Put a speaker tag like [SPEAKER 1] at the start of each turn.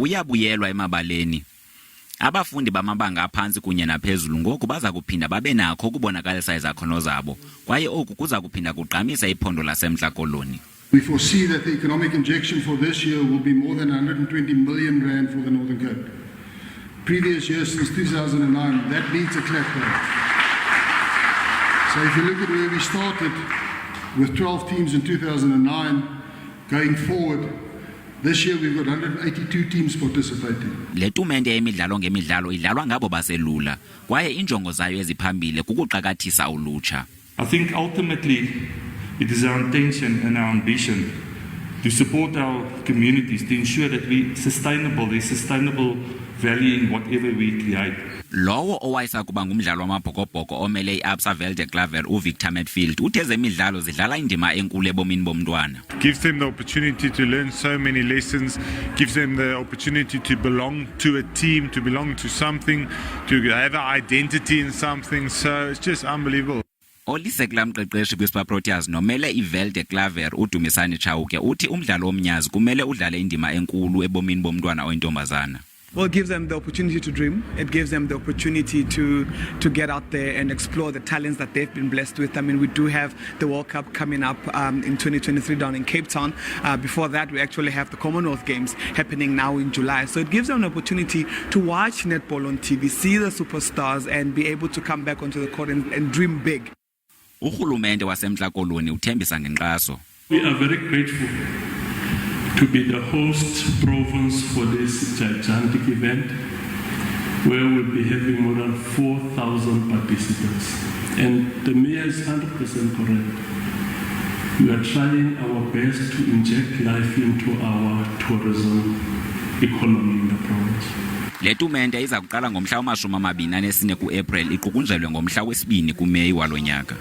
[SPEAKER 1] Uyabuyelwa emabaleni. Abafundi bamabanga aphantsi kunye naphezulu ngoku baza kuphinda babe nakho ukubonakalisa izakhono zabo kwaye oku kuza kuphinda kugqamise iphondo laseMntla Koloni.
[SPEAKER 2] We foresee that the economic injection for this year will be more than 120 million rand for the Northern Cape. Previous years since 2009, that needs a clap back. So if you look at where we started with 12 teams in 2009, going forward, this year we've got 182 teams participating.
[SPEAKER 1] Le tumente yemidlalo ngemidlalo idlalwa ngabo baselula kwaye injongo zayo eziphambili kukuqakathisa ulutsha.
[SPEAKER 3] I think ultimately it is our intention and our ambition to support our communities to ensure that there's sustainable value in whatever we create.
[SPEAKER 1] Lowo owayesakuba ngumdlali wamaBhoko-Bhoko omele i-Absa Wildeklawer uVictor Matfield uthe ezemidlalo zidlala indima enkulu ebomini bomntwana.
[SPEAKER 4] Gives them the opportunity to learn so many lessons, gives them the opportunity to belong to a team, to belong to something, to have an identity in something, so it's just unbelievable.
[SPEAKER 1] Olisekela mqeqeshi kwiSpar Proteas nomele iWildeklawer uDumisani Chauke uthi umdlalo omnyazi kumele udlale indima enkulu ebomini bomntwana oyintombazana.
[SPEAKER 5] Well, it gives them the opportunity to dream. It gives them the opportunity to get out there and explore the talents that they've been blessed with. I mean, we do have the World Cup coming up in 2023 down in Cape Town. Before that, we actually have the Commonwealth Games happening now in July. So it gives them an opportunity to watch netball on TV, see the superstars, and be able to come back onto the court and dream big.
[SPEAKER 1] Urhulumente waseMntla Koloni uthembisa ngenkxaso.
[SPEAKER 6] We are very grateful to be the host province for this gigantic event, where we'll be having more than 4,000 participants. And the mayor is 100% correct. We are trying our best to inject life into our tourism economy in the province.
[SPEAKER 1] Le tumente iza kuqala ngomhla wama-24 kuApril iqukunjelwe ngomhla wesi-2 kuMeyi walo nyaka.